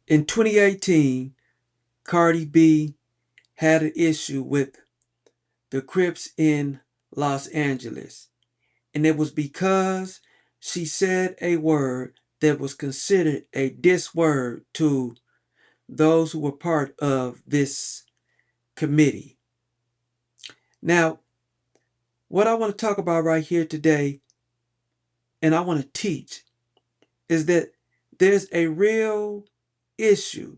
In 2018, Cardi B had an issue with the Crips in Los Angeles, and it was because she said a word that was considered a diss word to those who were part of this committee. Now, what I want to talk about right here today, and I want to teach, is that there's a real issue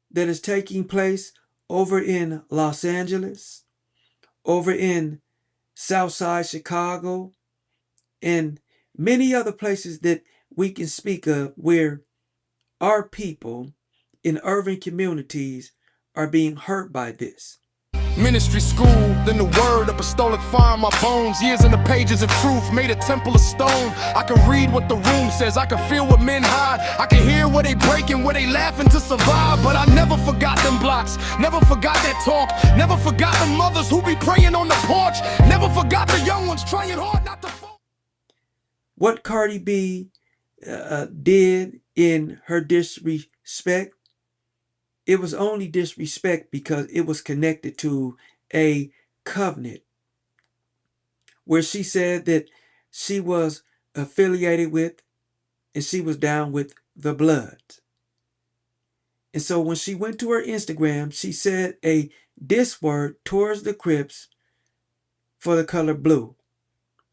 that is taking place over in Los Angeles, over in Southside Chicago, and many other places that we can speak of where our people in urban communities are being hurt by this. Ministry school, then the word, apostolic fire in my bones. Years in the pages of truth, made a temple of stone. I can read what the room says, I can feel what men hide. I can hear where they breaking, where they laughing to survive. But I never forgot them blocks, never forgot that talk. Never forgot the mothers who be praying on the porch. Never forgot the young ones trying hard not to fall. What Cardi B did in her disrespect, it was only disrespect because it was connected to a covenant where she said that she was affiliated with and she was down with the Bloods. And so when she went to her Instagram, she said a diss word towards the Crips for the color blue.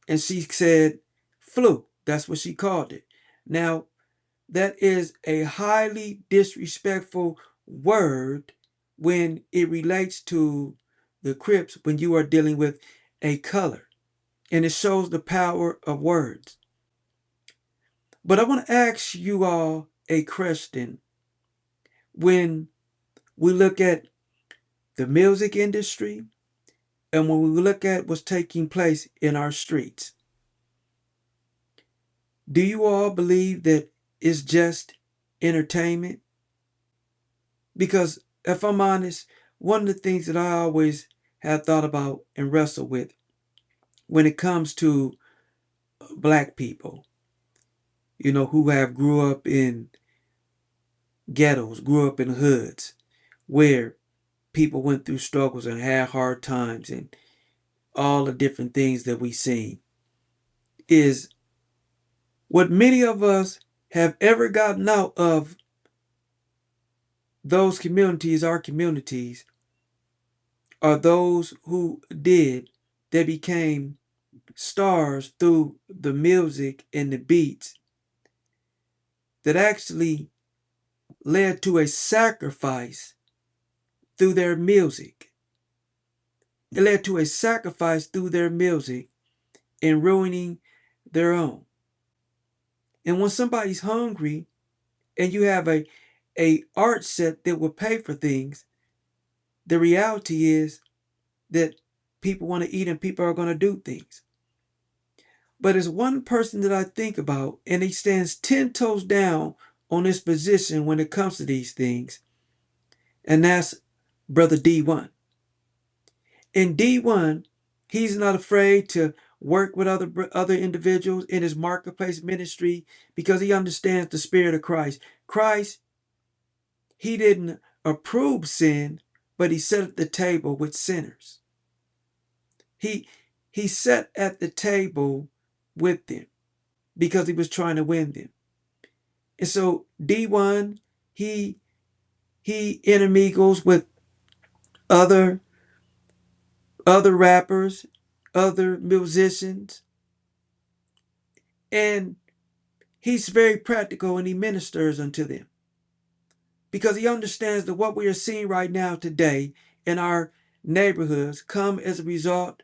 And she said flu. That's what she called it. Now, that is a highly disrespectful word when it relates to the Crips when you are dealing with a color. And it shows the power of words. But I want to ask you all a question. When we look at the music industry and when we look at what's taking place in our streets, do you all believe that it's just entertainment? Because if I'm honest, one of the things that I always have thought about and wrestled with when it comes to black people, who have grew up in ghettos, grew up in hoods, where people went through struggles and had hard times and all the different things that we seen, is what many of us have ever gotten out of those communities, our communities, are those who did, they became stars through the music and the beats that actually led to a sacrifice through their music. It led to a sacrifice through their music in ruining their own. And when somebody's hungry and you have a art set that will pay for things, the reality is that people want to eat and people are going to do things. But there's one person that I think about, and he stands 10 toes down on this position when it comes to these things, and that's Brother D1. In D1, he's not afraid to work with other individuals in his marketplace ministry because he understands the spirit of Christ. Christ, he didn't approve sin, but he sat at the table with sinners. He sat at the table with them because he was trying to win them. And so D1, he intermingles with other rappers, other musicians, and he's very practical and he ministers unto them because he understands that what we are seeing right now today in our neighborhoods come as a result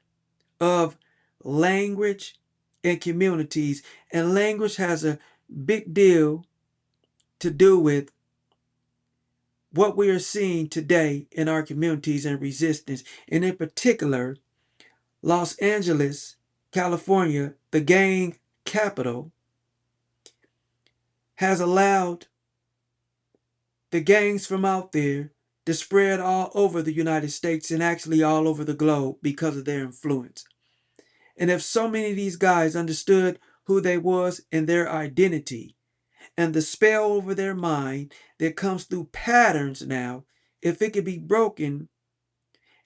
of language and communities, and language has a big deal to do with what we are seeing today in our communities and resistance, and in particular Los Angeles, California, the gang capital, has allowed the gangs from out there to spread all over the United States and actually all over the globe because of their influence. And if so many of these guys understood who they was and their identity, and the spell over their mind that comes through patterns now, if it could be broken,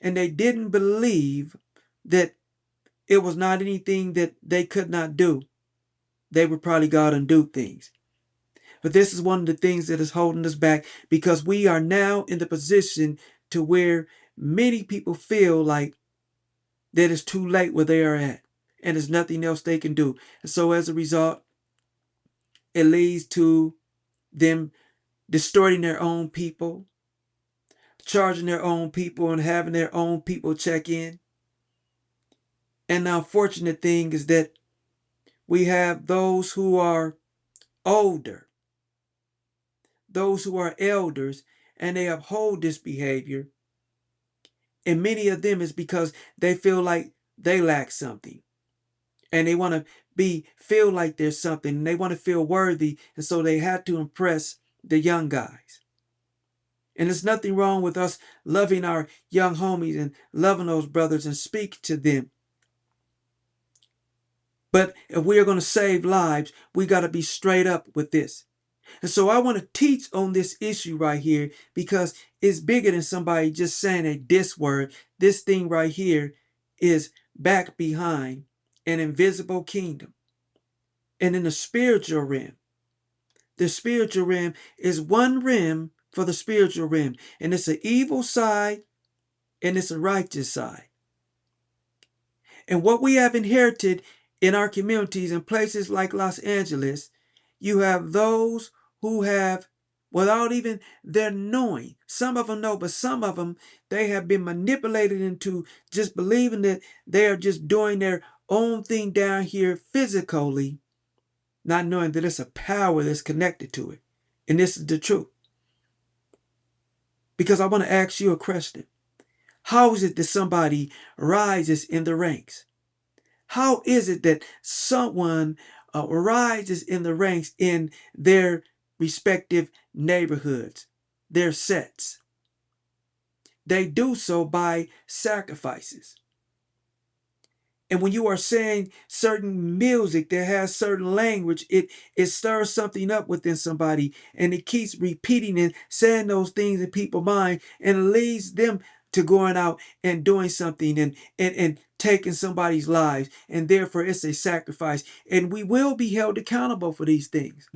and they didn't believe that it was not anything that they could not do, they would probably go out and do things. But this is one of the things that is holding us back, because we are now in the position to where many people feel like that it's too late where they are at and there's nothing else they can do. And so as a result, it leads to them distorting their own people, charging their own people, and having their own people check in. And the unfortunate thing is that we have those who are older, those who are elders, and they uphold this behavior. And many of them is because they feel like they lack something. And they want to feel like there's something. And they want to feel worthy. And so they have to impress the young guys. And there's nothing wrong with us loving our young homies and loving those brothers and speak to them. But if we are going to save lives, we got to be straight up with this. And so I want to teach on this issue right here, because it's bigger than somebody just saying a diss word. This thing right here is back behind an invisible kingdom. And in the spiritual realm is one realm for the spiritual realm. And it's an evil side and it's a righteous side. And what we have inherited in our communities in places like Los Angeles, you have those who have, without even their knowing, some of them know, but some of them, they have been manipulated into just believing that they are just doing their own thing down here physically, not knowing that it's a power that's connected to it. And this is the truth. Because I want to ask you a question. How is it that somebody rises in the ranks? How is it that someone rises in the ranks in their respective neighborhoods, their sets? They do so by sacrifices. And when you are saying certain music that has certain language, it stirs something up within somebody, and it keeps repeating and saying those things in people's mind, and it leads them to going out and doing something and taking somebody's lives. And therefore it's a sacrifice. And we will be held accountable for these things.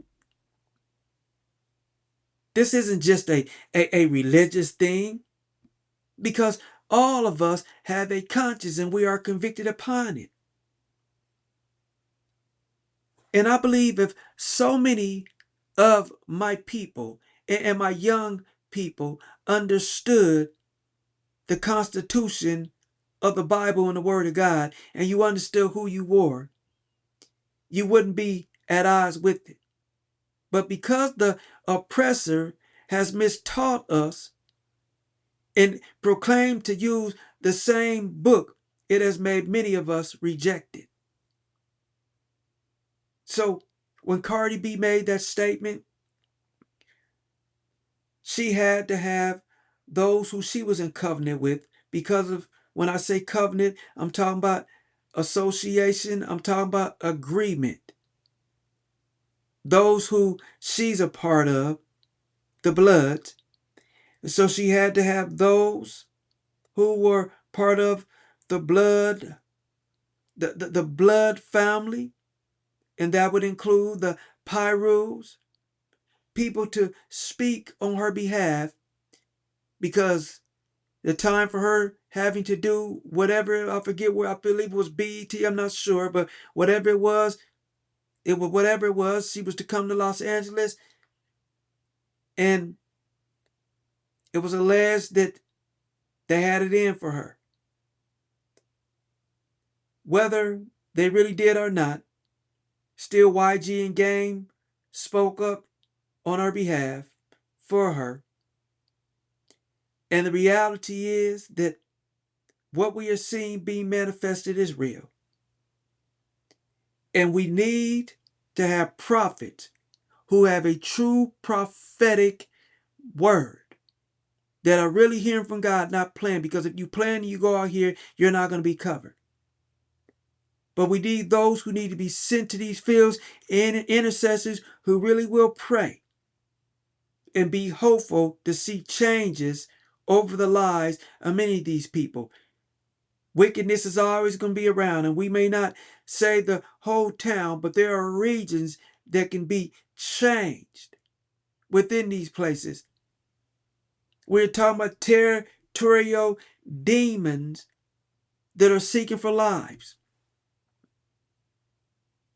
This isn't just a religious thing, because all of us have a conscience and we are convicted upon it. And I believe if so many of my people and my young people understood the Constitution of the Bible and the Word of God, and you understood who you were, you wouldn't be at odds with it. But because the oppressor has mistaught us and proclaimed to use the same book, it has made many of us reject it. So when Cardi B made that statement, she had to have those who she was in covenant with, because of, when I say covenant, I'm talking about association, I'm talking about agreement. Those who she's a part of, the blood. So she had to have those who were part of the blood, the blood family, and that would include the Pyrus, people to speak on her behalf, because the time for her having to do whatever, I forget where, I believe it was BET, I'm not sure, but whatever it was, she was to come to Los Angeles, and it was alleged that they had it in for her. Whether they really did or not, still YG and Game spoke up on her behalf for her. And the reality is that what we are seeing being manifested is real. And we need to have prophets who have a true prophetic word, that are really hearing from God, not playing. Because if you plan and you go out here, you're not going to be covered. But we need those who need to be sent to these fields and intercessors who really will pray and be hopeful to see changes over the lives of many of these people. Wickedness is always going to be around, and we may not say the whole town, but there are regions that can be changed within these places. We're talking about territorial demons that are seeking for lives.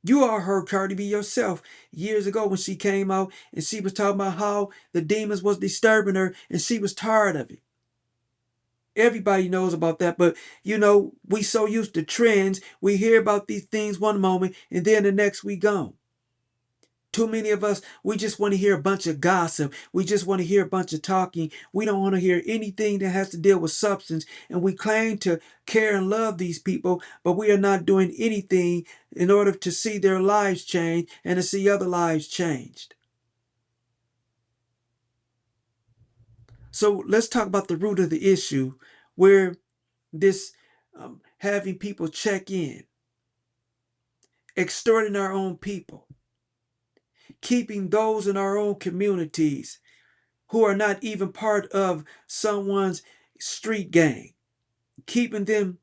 You all heard Cardi B yourself years ago when she came out and she was talking about how the demons was disturbing her and she was tired of it. Everybody knows about that, but we so used to trends, we hear about these things one moment and then the next we gone. Too many of us, we just want to hear a bunch of gossip. We just want to hear a bunch of talking. We don't want to hear anything that has to deal with substance. And we claim to care and love these people, but we are not doing anything in order to see their lives change and to see other lives changed. So let's talk about the root of the issue, where this having people check in, extorting our own people, keeping those in our own communities who are not even part of someone's street gang, keeping them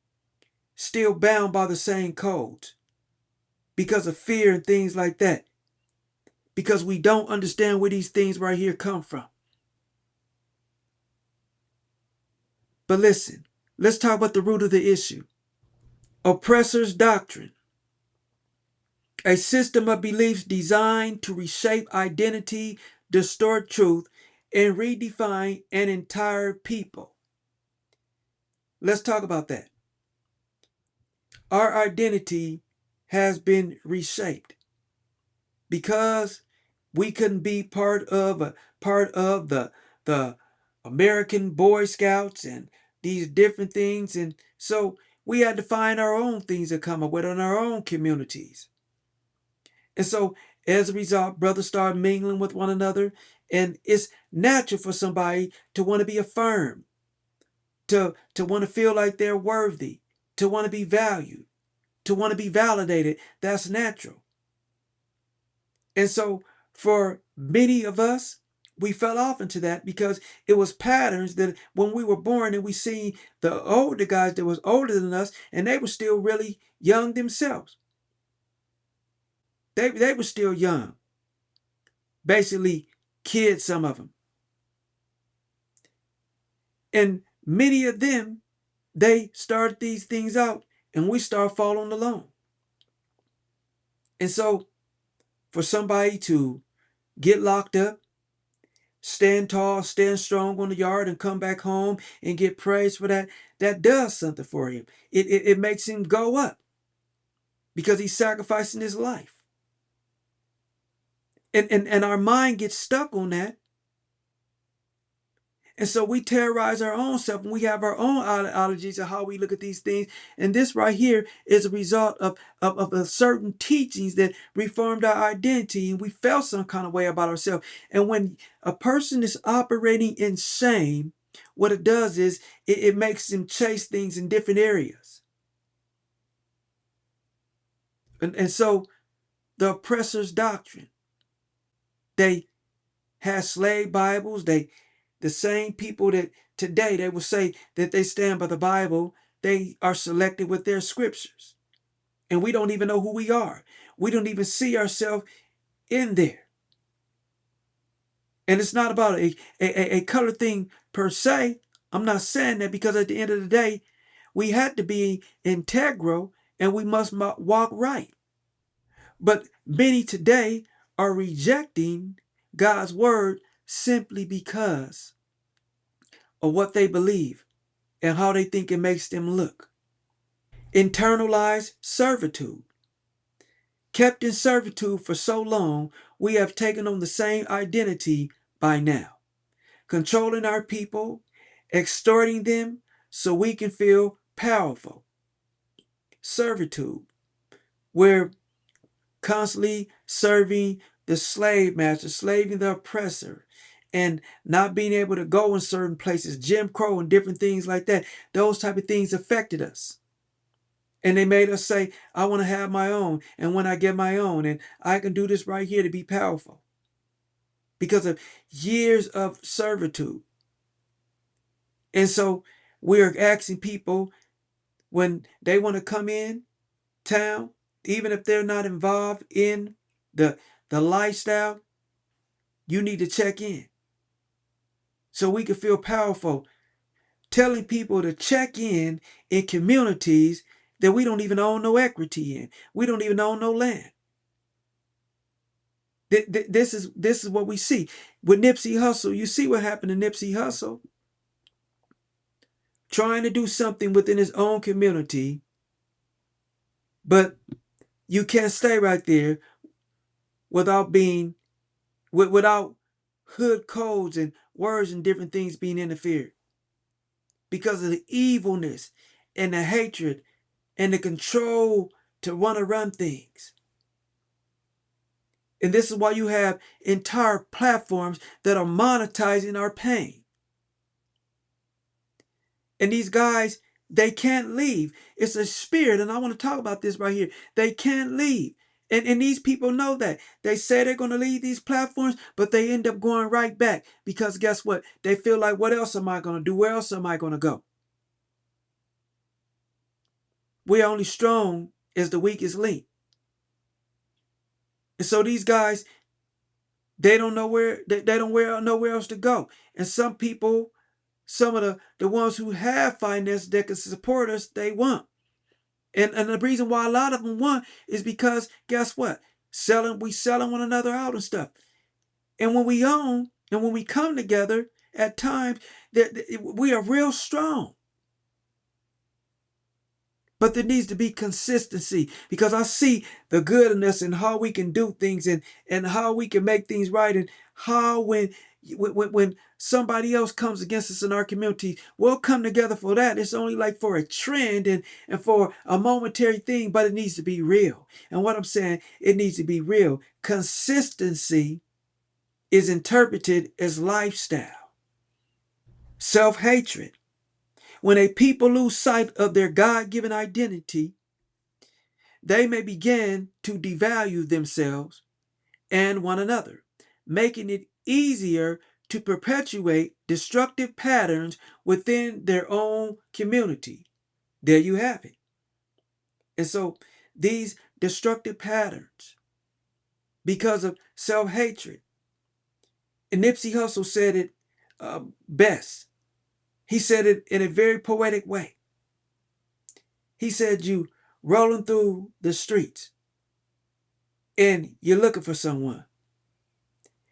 still bound by the same codes because of fear and things like that, because we don't understand where these things right here come from. But listen, let's talk about the root of the issue. Oppressor's doctrine, a system of beliefs designed to reshape identity, distort truth, and redefine an entire people. Let's talk about that. Our identity has been reshaped because we couldn't be part of the American Boy Scouts and these different things, and so we had to find our own things to come up with in our own communities. And so as a result, brothers start mingling with one another, and it's natural for somebody to want to be affirmed, to want to feel like they're worthy, to want to be valued, to want to be validated. That's natural. And so for many of us, we fell off into that because it was patterns that when we were born and we see the older guys that was older than us and they were still really young themselves. They were still young. Basically kids, some of them. And many of them, they started these things out and we start following along. And so for somebody to get locked up, stand tall, stand strong on the yard and come back home and get praise for that, that does something for him. It makes him go up because he's sacrificing his life. And our mind gets stuck on that. And so we terrorize our own self and we have our own ideologies of how we look at these things. And this right here is a result of certain teachings that reformed our identity and we felt some kind of way about ourselves. And when a person is operating in shame, what it does is it makes them chase things in different areas. And so the oppressor's doctrine, they have slave Bibles, the same people that today they will say that they stand by the Bible, they are selected with their scriptures. And we don't even know who we are. We don't even see ourselves in there. And it's not about a color thing per se. I'm not saying that because at the end of the day, we had to be integral and we must walk right. But many today are rejecting God's word simply because of what they believe and how they think it makes them look. Internalized servitude. Kept in servitude for so long, we have taken on the same identity by now, controlling our people, extorting them so we can feel powerful. Servitude. We're constantly serving the slave master, slaving the oppressor, and not being able to go in certain places, Jim Crow and different things like that. Those type of things affected us. And they made us say, I want to have my own. And when I get my own, and I can do this right here to be powerful. Because of years of servitude. And so we're asking people when they want to come in town, even if they're not involved in the lifestyle, you need to check in so we can feel powerful. Telling people to check in communities that we don't even own no equity in. We don't even own no land. This is what we see with Nipsey Hussle. You see what happened to Nipsey Hussle, trying to do something within his own community, but you can't stay right there without being without hood codes and words and different things being interfered because of the evilness and the hatred and the control to want to run things. And this is why you have entire platforms that are monetizing our pain. And these guys, they can't leave. It's a spirit, and I want to talk about this right here. They can't leave. And these people know that. They say they're going to leave these platforms, but they end up going right back because guess what? They feel like, what else am I going to do? Where else am I going to go? We're only strong as the weakest link. And so these guys, they don't know where they don't know where else to go. And some people, some of the ones who have finance that can support us, they want. And the reason why a lot of them want is because guess what? We selling one another out and stuff. And when we own and when we come together at times, we are real strong. But there needs to be consistency because I see the goodness and how we can do things and how we can make things right and how when somebody else comes against us in our community, we'll come together for that. It's only like for a trend and for a momentary thing, but it needs to be real. And what I'm saying, it needs to be real. Consistency is interpreted as lifestyle. Self-hatred. When a people lose sight of their God-given identity, they may begin to devalue themselves and one another, making it easier to perpetuate destructive patterns within their own community. There you have it. And so these destructive patterns, because of self-hatred, and Nipsey Hussle said it best. He said it in a very poetic way. He said, you rolling through the streets and you're looking for someone.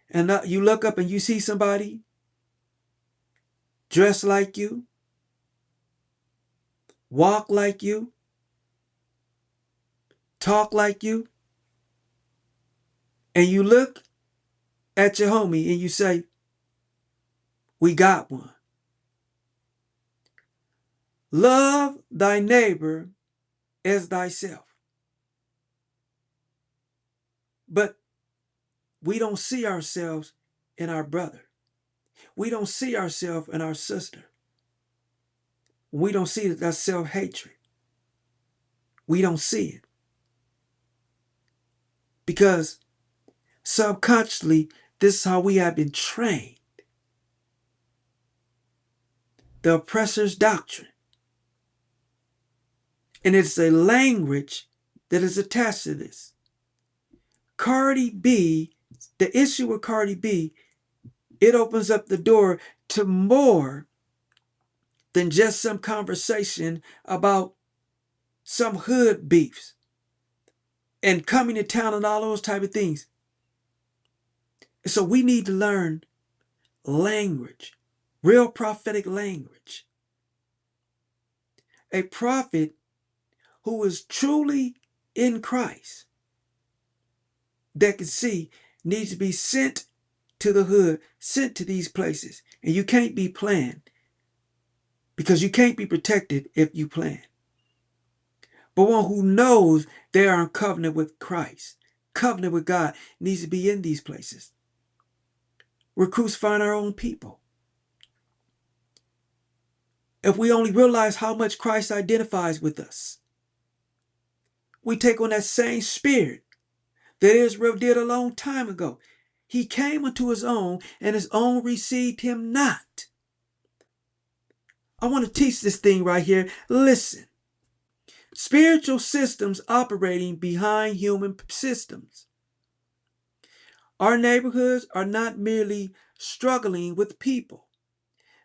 And you look up and you see somebody dressed like you, walk like you, talk like you, and you look at your homie and you say, we got one. Love thy neighbor as thyself. But we don't see ourselves in our brother. We don't see ourselves in our sister. We don't see that self-hatred. We don't see it. Because subconsciously, this is how we have been trained. The oppressor's doctrine. And it's a language that is attached to this. Cardi B, the issue with Cardi B, it opens up the door to more than just some conversation about some hood beefs and coming to town and all those type of things. So we need to learn language, real prophetic language. A prophet who is truly in Christ that can see needs to be sent to the hood, sent to these places. And you can't be planned because you can't be protected if you plan. But one who knows they are in covenant with Christ, covenant with God, needs to be in these places. We're crucifying our own people. If we only realize how much Christ identifies with us, We take on that same spirit that Israel did a long time ago. He came unto his own, and his own received him not. I want to teach this thing right here. Listen. Spiritual systems operating behind human systems. Our neighborhoods are not merely struggling with people.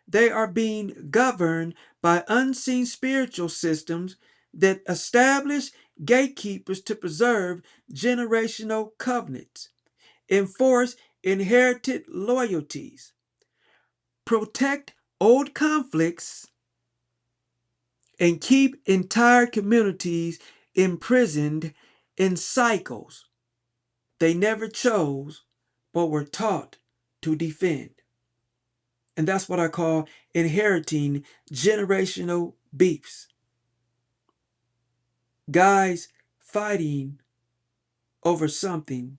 They are being governed by unseen spiritual systems that establish gatekeepers to preserve generational covenants, enforce inherited loyalties, protect old conflicts, and keep entire communities imprisoned in cycles they never chose but were taught to defend. And that's what I call inheriting generational beefs. Guys fighting over something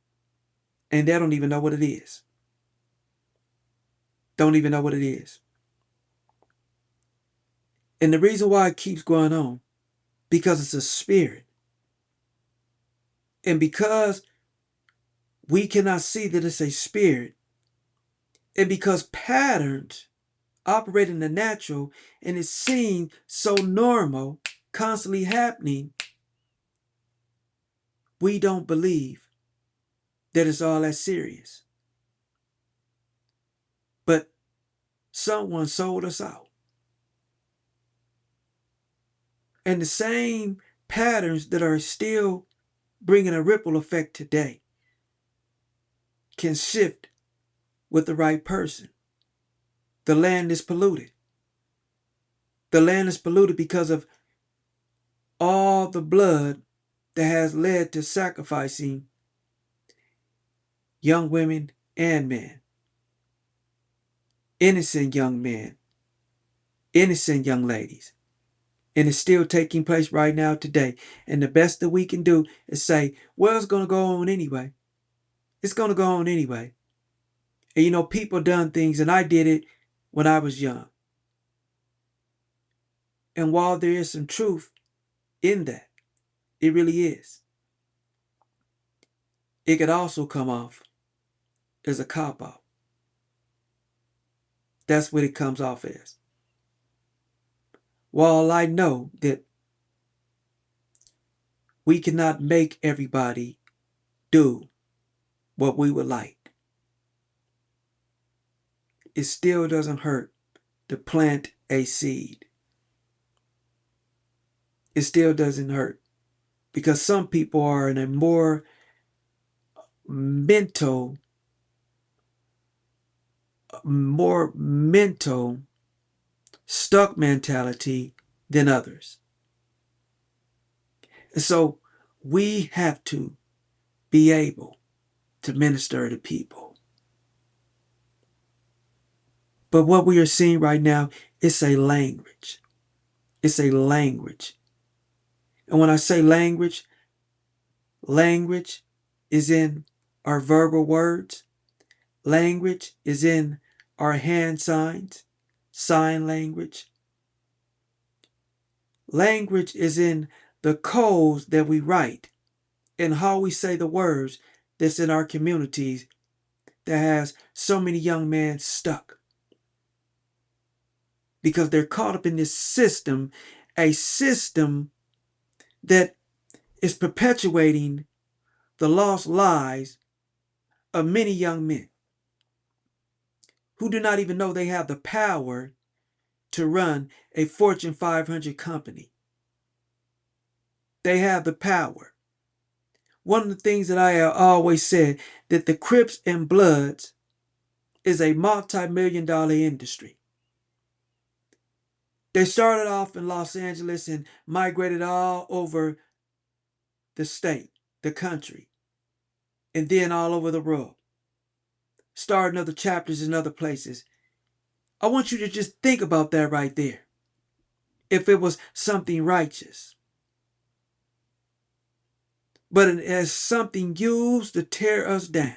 and they don't even know what it is. Don't even know what it is. And the reason why it keeps going on, because it's a spirit. And because we cannot see that it's a spirit, and because patterns operate in the natural and it's seen so normal, constantly happening, we don't believe that it's all that serious. But someone sold us out. And the same patterns that are still bringing a ripple effect today can shift with the right person. The land is polluted. The land is polluted because of all the blood that has led to sacrificing young women and men, innocent young men, innocent young ladies. And it's still taking place right now today. And the best that we can do is say, well, it's going to go on anyway. It's going to go on anyway. And you know, people done things, and I did it when I was young. And while there is some truth in that, it really is, it could also come off as a cop-out. That's what it comes off as. While I know that we cannot make everybody do what we would like, it still doesn't hurt to plant a seed. It still doesn't hurt because some people are in a more mental, stuck mentality than others. And so we have to be able to minister to people. But what we are seeing right now is a language. It's a language. And when I say language, language is in our verbal words. Language is in our hand signs, sign language. Language is in the codes that we write and how we say the words that's in our communities that has so many young men stuck. Because they're caught up in this system, a system that is perpetuating the lost lives of many young men who do not even know they have the power to run a Fortune 500 company. They have the power. One of the things that I have always said, that the Crips and Bloods is a multi-million-dollar industry. They started off in Los Angeles and migrated all over the state, the country, and then all over the world. Starting other chapters in other places. I want you to just think about that right there. If it was something righteous. But as something used to tear us down.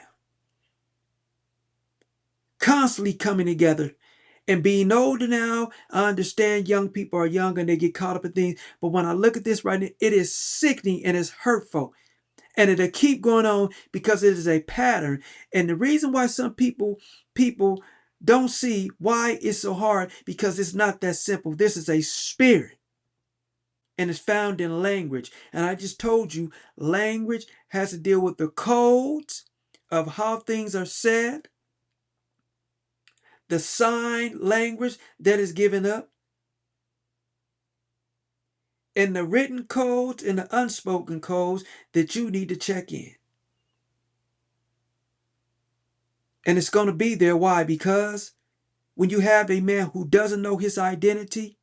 Constantly coming together And being older now, I understand young people are young and they get caught up in things. But when I look at this right now, it is sickening and it's hurtful. And it'll keep going on because it is a pattern. And the reason why some people don't see why it's so hard, because it's not that simple. This is a spirit. And it's found in language. And I just told you, language has to deal with the codes of how things are said, the sign language that is given up, and the written codes and the unspoken codes that you need to check in. And it's going to be there. Why? Because when you have a man who doesn't know his identity,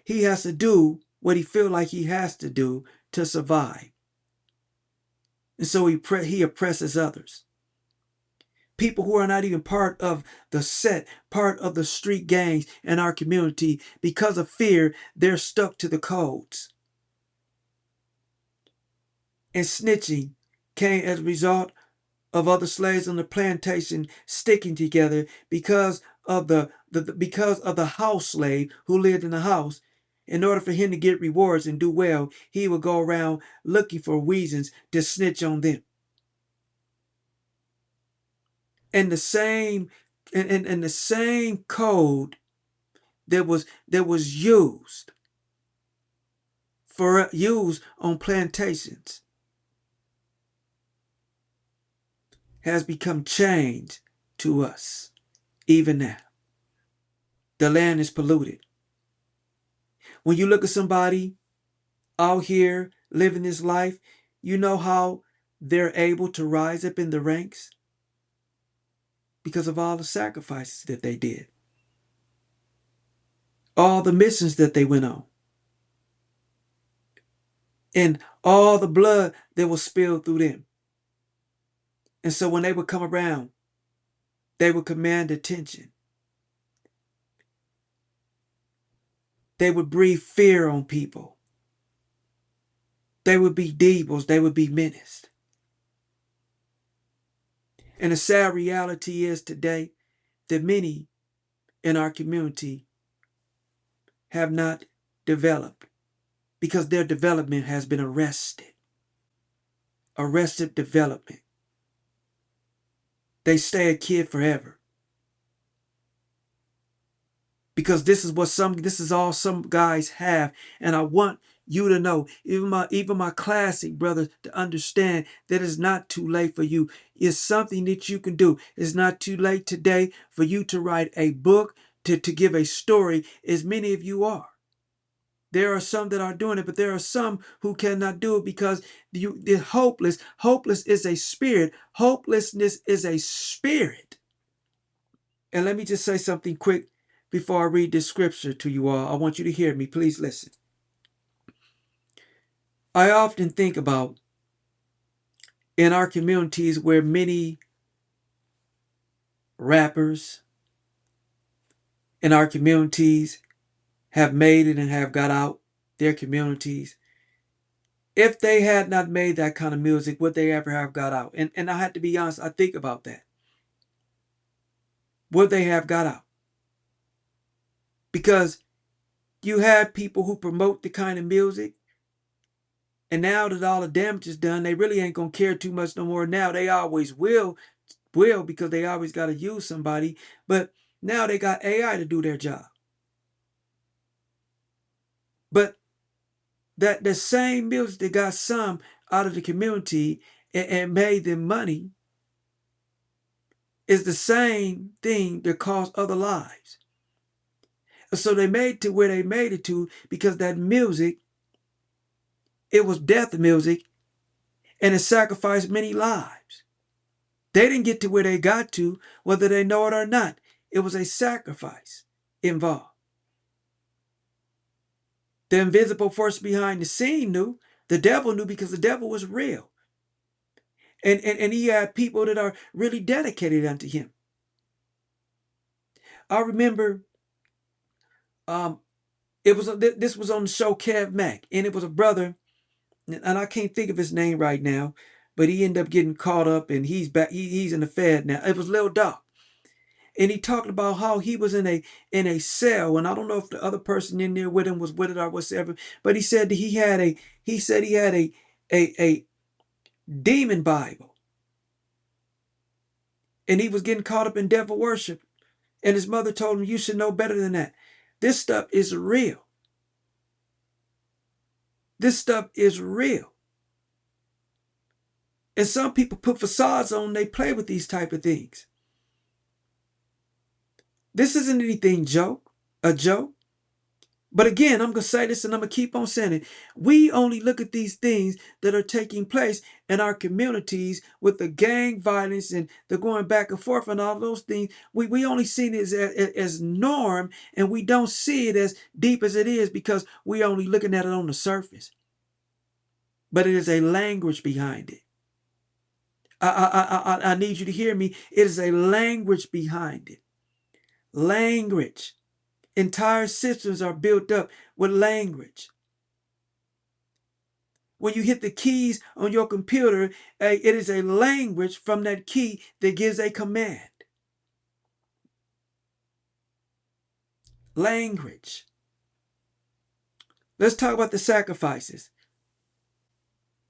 he has to do what he feels like he has to do to survive. And so he oppresses others. People who are not even part of the set, part of the street gangs in our community, because of fear, they're stuck to the codes. And snitching came as a result of other slaves on the plantation sticking together because of the house slave who lived in the house. In order for him to get rewards and do well, he would go around looking for reasons to snitch on them. And the same and the same code that was used on plantations has become changed to us even now. The land is polluted. When you look at somebody out here living this life, you know how they're able to rise up in the ranks? Because of all the sacrifices that they did, all the missions that they went on, and all the blood that was spilled through them. And so when they would come around, they would command attention. They would breathe fear on people. They would be devils. They would be menaced. And the sad reality is today that many in our community have not developed because their development has been arrested. Arrested development. They stay a kid forever. Because this is all some guys have. And I want you to know, even my classic brothers, to understand that it's not too late for you. It's something that you can do. It's not too late today for you to write a book, to give a story, as many of you are. There are some that are doing it, but there are some who cannot do it because they're hopeless. Hopeless is a spirit. Hopelessness is a spirit. And let me just say something quick before I read this scripture to you all. I want you to hear me. Please listen. I often think about in our communities where many rappers in our communities have made it and have got out their communities. If they had not made that kind of music, would they ever have got out? And I have to be honest, I think about that. Would they have got out? Because you have people who promote the kind of music, and now that all the damage is done, they really ain't gonna care too much no more. Now they always will because they always got to use somebody. But now they got AI to do their job. But that the same music that got some out of the community and made them money is the same thing that cost other lives. So they made to where they made it to because that music, it was death music, and it sacrificed many lives. They didn't get to where they got to, whether they know it or not. It was a sacrifice involved. The invisible force behind the scene knew. The devil knew because the devil was real. And he had people that are really dedicated unto him. I remember this was on the show Kev Mack, and it was a brother, and I can't think of his name right now, but he ended up getting caught up and he's back. He's in the Fed now. It was Lil Dog. And he talked about how he was in a cell, and I don't know if the other person in there with him was with it or whatever, but he said that he had a demon Bible, and he was getting caught up in devil worship. And his mother told him, "You should know better than that. This stuff is real. This stuff is real." And some people put facades on, they play with these type of things. This isn't anything a joke. But again, I'm going to say this and I'm going to keep on saying it. We only look at these things that are taking place in our communities with the gang violence and the going back and forth and all those things. We only see it as norm, and we don't see it as deep as it is because we only looking at it on the surface. But it is a language behind it. I need you to hear me. It is a language behind it. Language. Entire systems are built up with language. When you hit the keys on your computer, it is a language from that key that gives a command. Language. Let's talk about the sacrifices.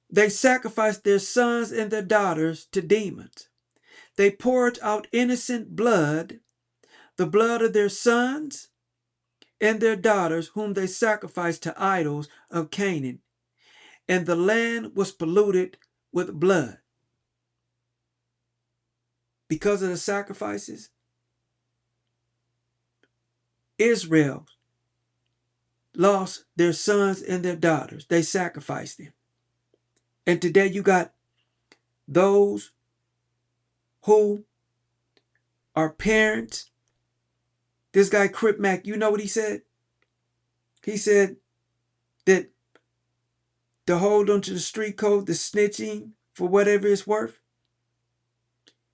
They sacrificed their sons and their daughters to demons. They poured out innocent blood, the blood of their sons and their daughters, whom they sacrificed to idols of Canaan, and the land was polluted with blood. Because of the sacrifices, Israel lost their sons and their daughters. They sacrificed them. And today you got those who are parents. This guy, Crip Mac, you know what he said? He said that to hold onto the street code, the snitching for whatever it's worth,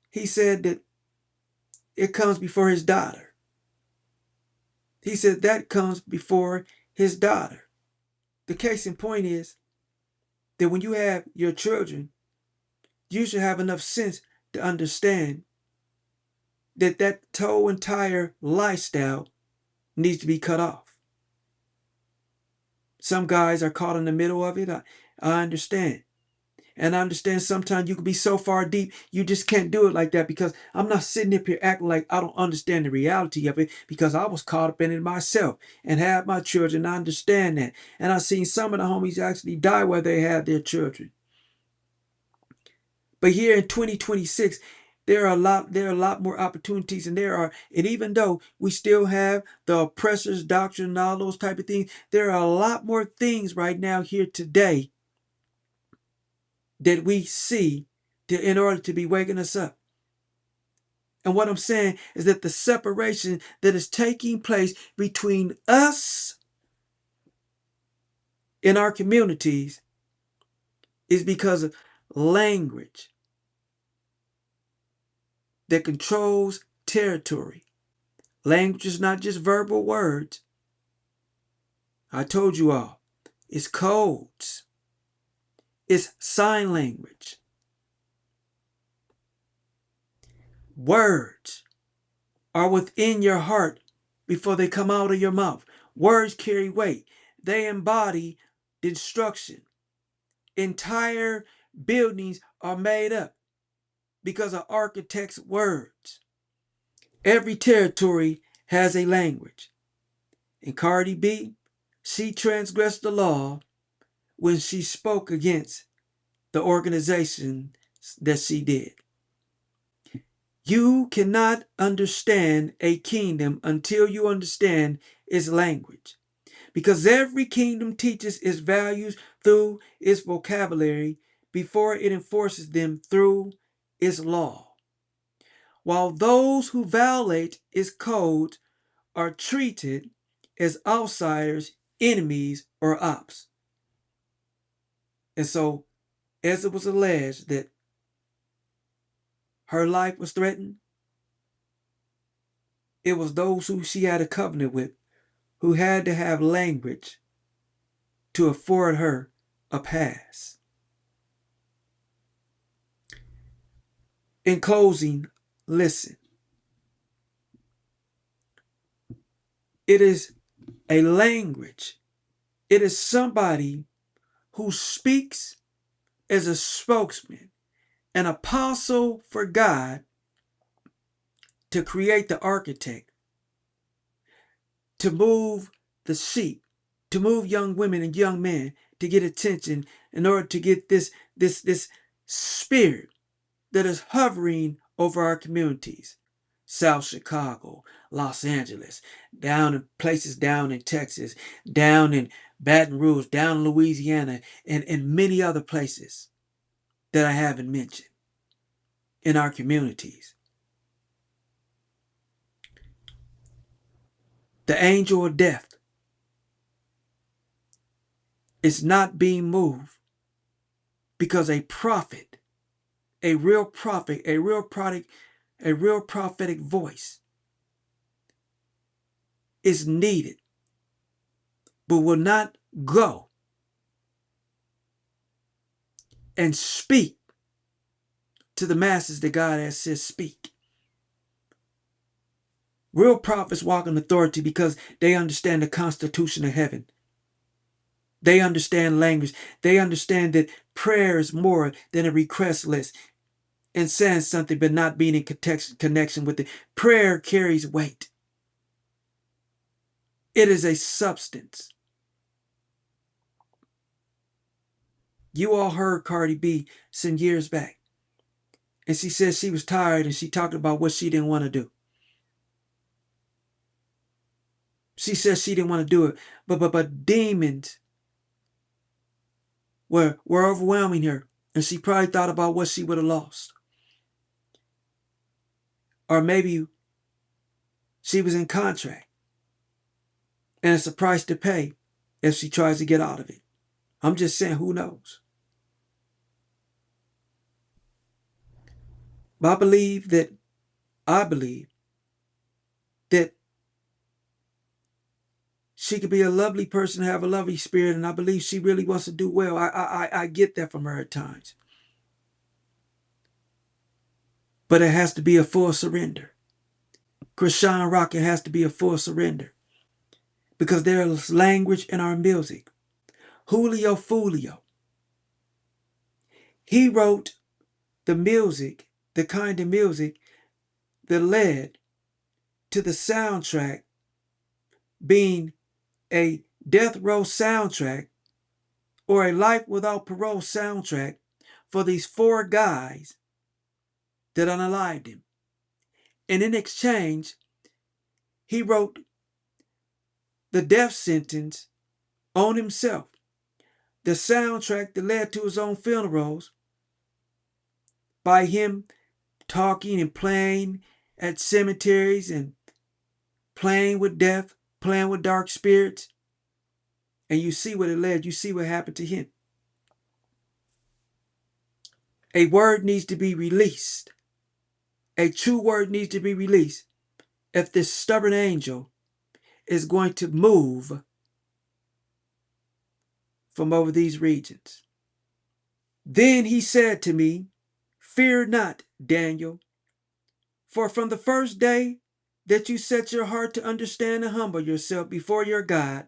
he said that it comes before his daughter. He said that comes before his daughter. The case in point is that when you have your children, you should have enough sense to understand that that whole entire lifestyle needs to be cut off. Some guys are caught in the middle of it. I understand. And I understand sometimes you can be so far deep, you just can't do it like that, because I'm not sitting up here acting like I don't understand the reality of it, because I was caught up in it myself and have my children. I understand that. And I've seen some of the homies actually die where they have their children. But here in 2026, there are a lot more opportunities, and even though we still have the oppressor's doctrine and all those type of things, there are a lot more things right now here today that we see in order to be waking us up. And what I'm saying is that the separation that is taking place between us in our communities is because of language that controls territory. Language is not just verbal words. I told you all. It's codes. It's sign language. Words are within your heart before they come out of your mouth. Words carry weight. They embody destruction. Entire buildings are made up because of architects' words. Every territory has a language. And Cardi B, she transgressed the law when she spoke against the organization that she did. You cannot understand a kingdom until you understand its language, because every kingdom teaches its values through its vocabulary before it enforces them through its law, while those who violate its codes are treated as outsiders, enemies, or ops. And so, as it was alleged that her life was threatened, it was those who she had a covenant with who had to have language to afford her a pass. In closing, listen. It is a language. It is somebody who speaks as a spokesman, an apostle for God to create the architect, to move the sheep, to move young women and young men to get attention in order to get this spirit that is hovering over our communities. South Chicago, Los Angeles, down in places down in Texas, down in Baton Rouge, down in Louisiana, and many other places that I haven't mentioned in our communities. The angel of death is not being moved because a prophet, a real prophet, a real prophetic voice is needed, but will not go and speak to the masses that God has said speak. Real prophets walk in authority because they understand the constitution of heaven. They understand language. They understand that prayer is more than a request list and saying something but not being in connection with it. Prayer carries weight. It is a substance. You all heard Cardi B some years back. And she said she was tired and she talked about what she didn't want to do. She said she didn't want to do it. But demons were overwhelming her. And she probably thought about what she would have lost. Or maybe she was in contract. And it's a price to pay if she tries to get out of it. I'm just saying, who knows? But I believe that she could be a lovely person, have a lovely spirit, and I believe she really wants to do well. I get that from her at times. But it has to be a full surrender. Krishan Rock, it has to be a full surrender. Because there is language in our music. Julio Fulio, he wrote the music, the kind of music that led to the soundtrack being a death row soundtrack or a life without parole soundtrack for these four guys that unalived him. And in exchange, he wrote the death sentence on himself. The soundtrack that led to his own funerals by him talking and playing at cemeteries and playing with death, playing with dark spirits. And you see what it led. You see what happened to him. A word needs to be released. A true word needs to be released if this stubborn angel is going to move from over these regions. Then he said to me, "Fear not, Daniel, for from the first day that you set your heart to understand and humble yourself before your God,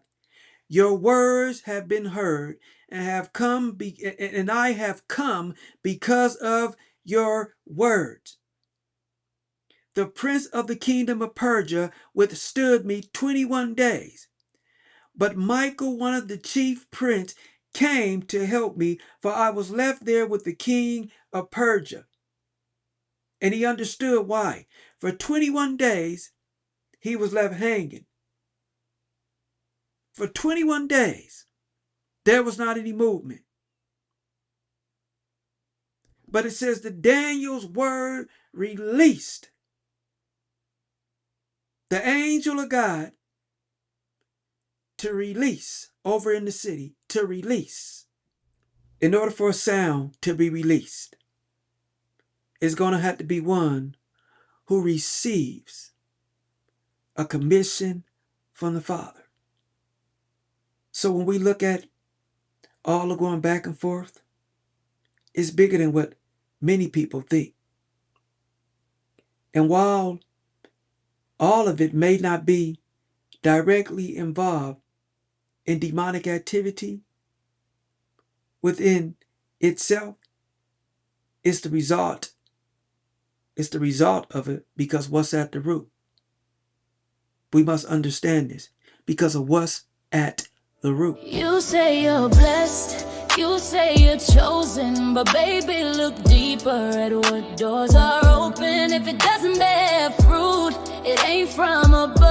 your words have been heard and I have come because of your words. The prince of the kingdom of Persia withstood me 21 days. But Michael, one of the chief prince, came to help me, for I was left there with the king of Persia." And he understood why. For 21 days, he was left hanging. For 21 days, there was not any movement. But it says that Daniel's word released. The angel of God to release over in the city, to release. In order for a sound to be released, it's going to have to be one who receives a commission from the Father. So when we look at all the going back and forth, it's bigger than what many people think. And while all of it may not be directly involved in demonic activity within itself, it's the result. It's the result of it because what's at the root? We must understand this because of what's at the root. You say you're blessed, you say you're chosen, but baby, look deeper at what doors are open. If it doesn't bear fruit, it ain't from above.